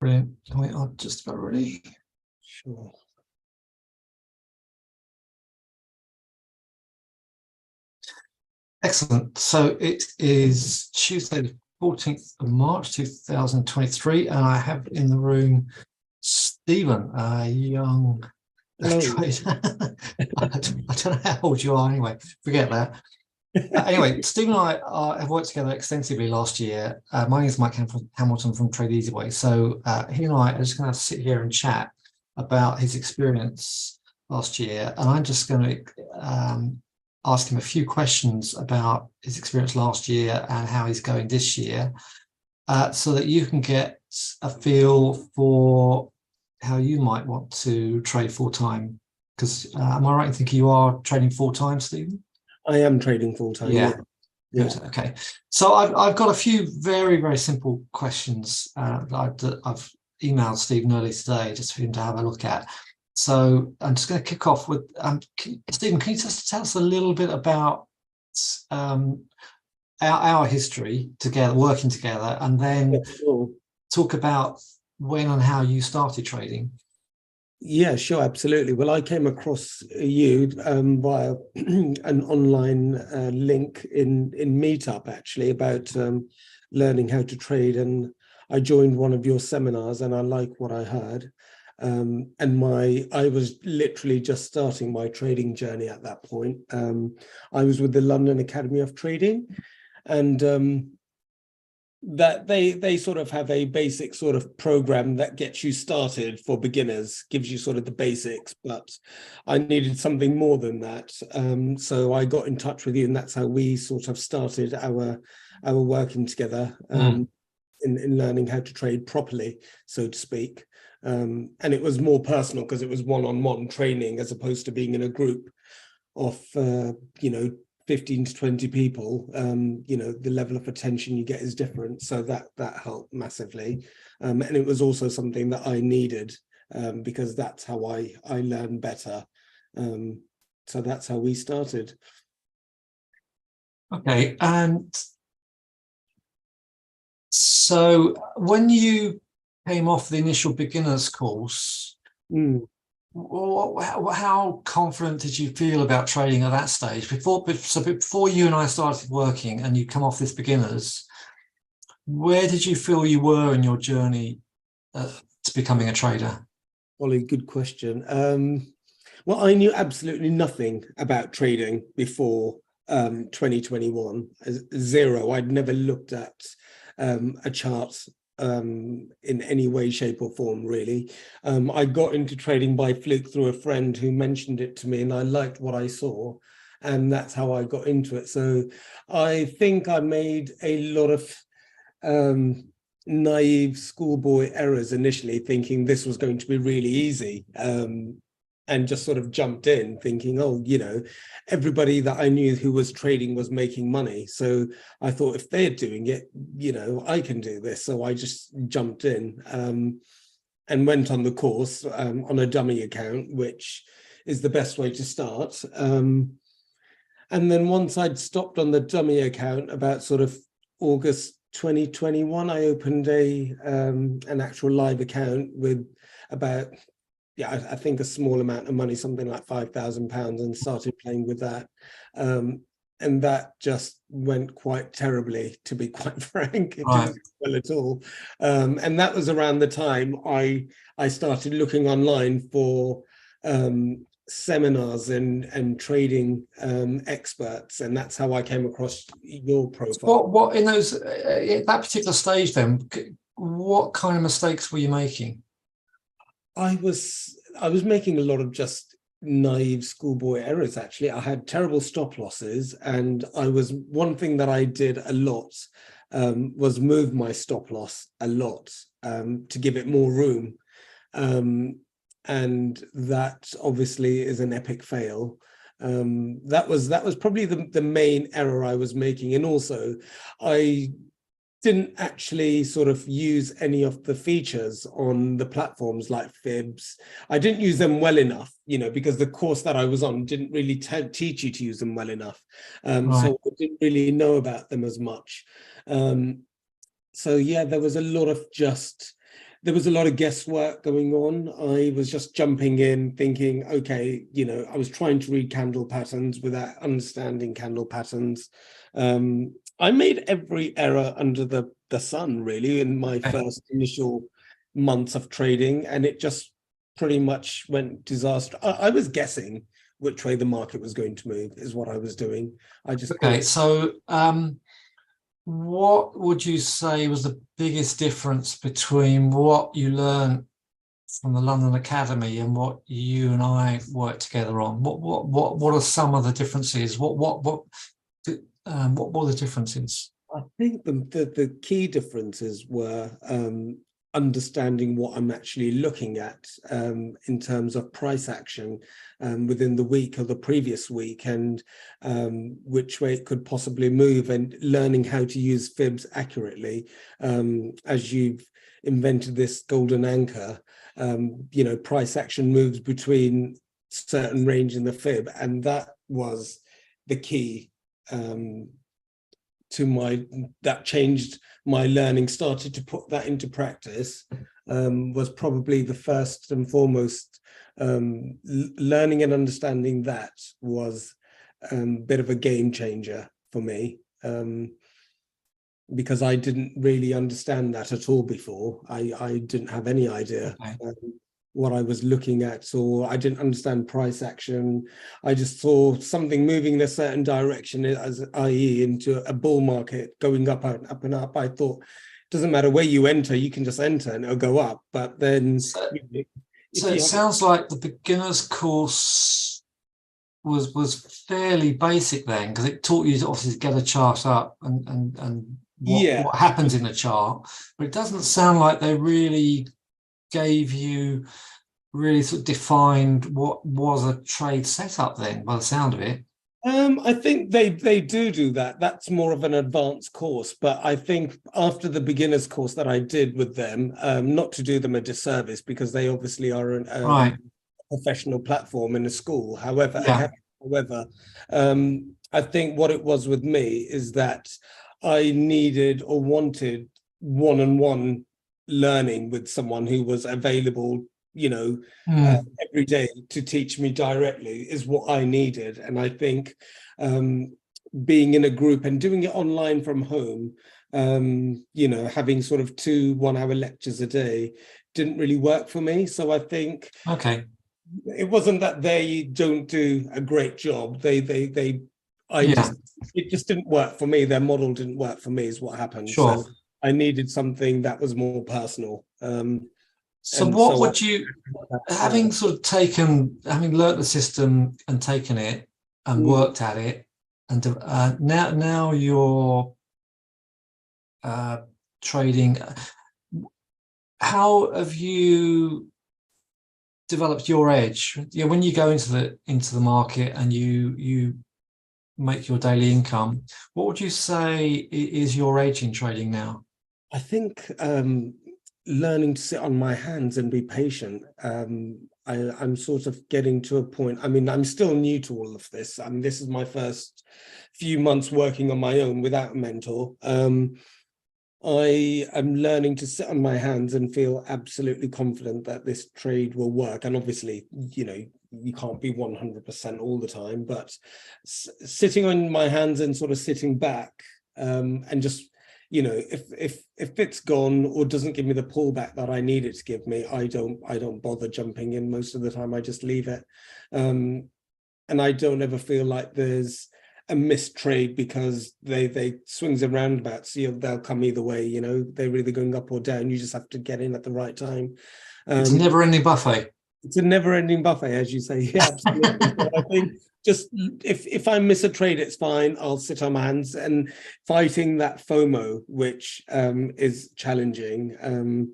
Brilliant. Can we, I'll just about ready. Sure. Excellent. So it is Tuesday, the 14th of March, 2023, and I have in the room Stephen, a young trader. I don't know how old you are anyway, forget that. Anyway, Stephen and I have worked together extensively last year. My name is Mike Hamilton from Trade Easy Way. So he and I are just going to sit here and chat about his experience last year. And I'm just going to ask him a few questions about his experience last year and how he's going this year, so that you can get a feel for how you might want to trade full-time. Because am I right in thinking you are trading full-time, Stephen? I am trading full-time. Yeah. Good. Okay. So I've got a few very, very simple questions that I've emailed Stephen earlier today just for him to have a look at. So I'm just going to kick off with Stephen, can you just tell us a little bit about our history together, working together, and then talk about when and how you started trading? Yeah, sure, absolutely. Well, I came across you via an online link in Meetup, actually, about learning how to trade, and I joined one of your seminars, and I like what I heard. And I was literally just starting my trading journey at that point. I was with the London Academy of Trading, and that they sort of have a basic sort of program that gets you started for beginners, gives you sort of the basics, but I needed something more than that. So I got in touch with you, and that's how we sort of started our working together in learning how to trade properly, so to speak. And it was more personal because it was one-on-one training as opposed to being in a group of 15 to 20 people. The level of attention you get is different, so that helped massively, and it was also something that I needed, because that's how I learn better. So that's how we started. Okay, and so when you came off the initial beginners course, how confident did you feel about trading at that stage? Before you and I started working and you come off this beginners, where did you feel you were in your journey to becoming a trader? Ollie, good question. Well, I knew absolutely nothing about trading before 2021. Zero. I'd never looked at a chart in any way, shape or form, really. I got into trading by fluke through a friend who mentioned it to me, and I liked what I saw, and that's how I got into it. So I think I made a lot of naive schoolboy errors initially, thinking this was going to be really easy, and just sort of jumped in thinking, oh, everybody that I knew who was trading was making money. So I thought, if they're doing it, I can do this. So I just jumped in and went on the course on a dummy account, which is the best way to start. And then once I'd stopped on the dummy account, about sort of August 2021, I opened an actual live account with about, I think a small amount of money, something like £5,000, and started playing with that. And that just went quite terribly, to be quite frank. It didn't go well at all. And that was around the time I started looking online for seminars and trading experts, and that's how I came across your profile. What in those at that particular stage then, what kind of mistakes were you making? I was making a lot of just naive schoolboy errors, actually. I had terrible stop losses, and one thing that I did a lot was move my stop loss a lot to give it more room. And that obviously is an epic fail. That was probably the main error I was making. And also I didn't actually sort of use any of the features on the platforms like fibs. I didn't use them well enough, because the course that I was on didn't really teach you to use them well enough. So I didn't really know about them as much. So yeah, there was a lot of just there was a lot of guesswork going on. I was just jumping in thinking, okay, I was trying to read candle patterns without understanding candle patterns. I made every error under the sun, really, in my first initial months of trading, and it just pretty much went disaster. I was guessing which way the market was going to move is what I was doing. I just so what would you say was the biggest difference between what you learned from the London Academy and what you and I worked together on? What are some of the differences? What were the differences? I think the key differences were understanding what I'm actually looking at in terms of price action within the week or the previous week, and which way it could possibly move, and learning how to use fibs accurately. As you've invented this golden anchor, price action moves between certain range in the fib, and that was the key that changed my learning. Started to put that into practice, was probably the first and foremost. Learning and understanding that was a bit of a game changer for me, because I didn't really understand that at all before. I didn't have any idea what I was looking at, or I didn't understand price action. I just saw something moving in a certain direction, i.e. into a bull market going up and up and up. I thought, it doesn't matter where you enter, you can just enter and it'll go up. But then so it sounds like the beginner's course was fairly basic then, because it taught you to obviously get a chart up and what happens in the chart, but it doesn't sound like they really gave you, really sort of defined what was a trade setup then, by the sound of it. I think they do that. That's more of an advanced course, but I think after the beginner's course that I did with them, not to do them a disservice, because they obviously are a professional platform in a school. However, I think what it was with me is that I needed or wanted one-on-one learning with someone who was available, every day to teach me directly is what I needed. And I think being in a group and doing it online from home, having sort of 2 1-hour lectures a day didn't really work for me. So I think it wasn't that they don't do a great job. It just didn't work for me. Their model didn't work for me is what happened. Sure. So I needed something that was more personal. So what would you, having learnt the system and taken it and worked at it, and now you're trading, how have you developed your edge? When you go into the market and you make your daily income, what would you say is your edge in trading now? I think learning to sit on my hands and be patient. I'm sort of getting to a point. I mean, I'm still new to all of this. I mean, this is my first few months working on my own without a mentor. I am learning to sit on my hands and feel absolutely confident that this trade will work. And obviously, you can't be 100% all the time, but sitting on my hands and sort of sitting back and just, if it's gone or doesn't give me the pullback that I need it to give me, I don't bother jumping in most of the time. I just leave it. And I don't ever feel like there's a missed trade because they swings and roundabouts. They'll come either way. They're either going up or down. You just have to get in at the right time. It's a never-ending buffet. It's a never-ending buffet, as you say. Yeah, absolutely. So I think just if I miss a trade, it's fine. I'll sit on my hands and fighting that FOMO, which is challenging.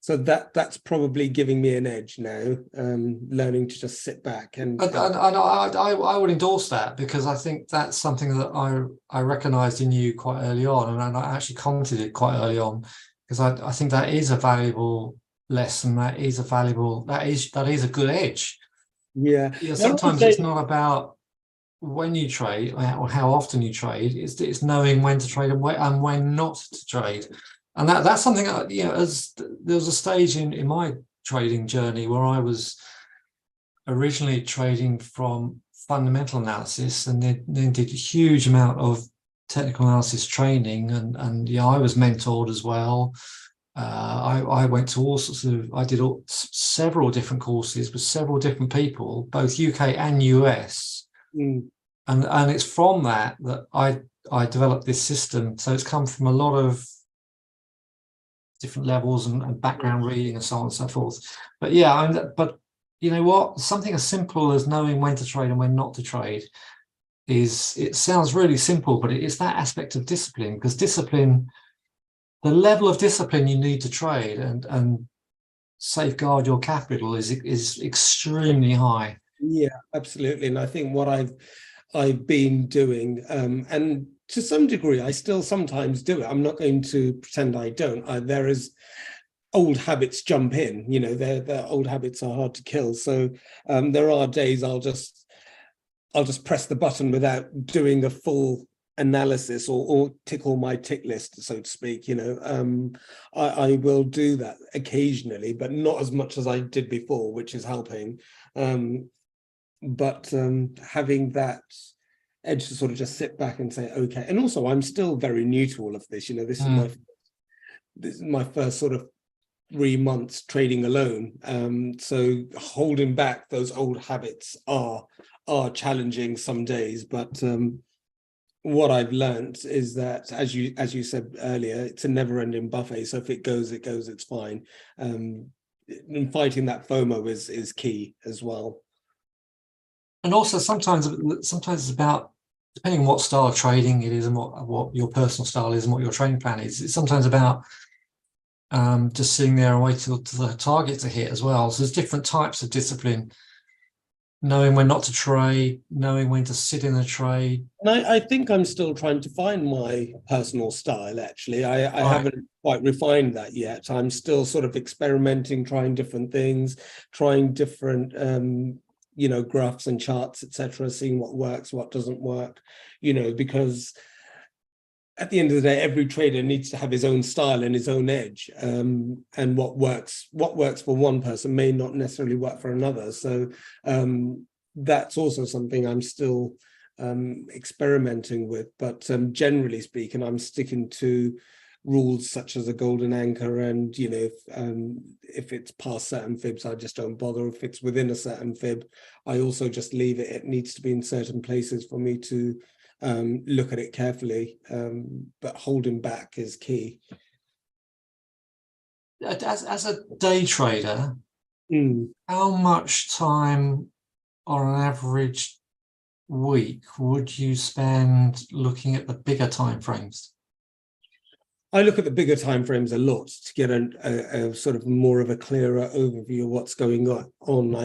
So that's probably giving me an edge now, learning to just sit back. And I would endorse that, because I think that's something that I recognised in you quite early on, and I actually commented it quite early on, because I think that is a valuable lesson. That is a good edge. Yeah. Sometimes it's not about when you trade or how often you trade. It's knowing when to trade and when not to trade. And that's something, as there was a stage in my trading journey where I was originally trading from fundamental analysis, and then did a huge amount of technical analysis training, and yeah, I was mentored as well. I went to all sorts of, I did several different courses with several different people, both UK and US. And it's from that I developed this system. So it's come from a lot of different levels and background reading and so on and so forth. But yeah, but you know what? Something as simple as knowing when to trade and when not to trade it sounds really simple, but it's that aspect of discipline, because discipline, the level of discipline you need to trade and safeguard your capital is extremely high. Yeah, absolutely. And I think what I've been doing, and to some degree, I still sometimes do it. I'm not going to pretend I don't. There is old habits jump in. You know, their old habits are hard to kill. So there are days I'll just press the button without doing a full analysis or tick all my tick list, so to speak. You know, I will do that occasionally, but not as much as I did before, which is helping. But having that edge to sort of just sit back and say, okay. And also, I'm still very new to all of this. You know, this is my first sort of 3 months trading alone. So holding back those old habits are challenging some days. But what I've learned is that, as you said earlier, it's a never-ending buffet. So if it goes, it's fine. And fighting that FOMO is key as well. And also sometimes it's about, depending on what style of trading it is and what your personal style is and what your trading plan is, it's sometimes about just sitting there and waiting till the target to hit as well. So there's different types of discipline, knowing when not to trade, knowing when to sit in a trade. And I think I'm still trying to find my personal style, actually. I haven't quite refined that yet. I'm still sort of experimenting, trying different things, trying different you know, graphs and charts, etc., seeing what works, what doesn't work, you know, because at the end of the day, every trader needs to have his own style and his own edge. And what works for one person may not necessarily work for another. So that's also something I'm still experimenting with. But generally speaking, I'm sticking to rules such as a golden anchor, and you know, if it's past certain fibs, I just don't bother. If it's within a certain fib, I also just leave it. It needs to be in certain places for me to look at it carefully, but holding back is key. As a day trader, how much time on an average week would you spend looking at the bigger time frames? I look at the bigger timeframes a lot to get a sort of more of a clearer overview of what's going on.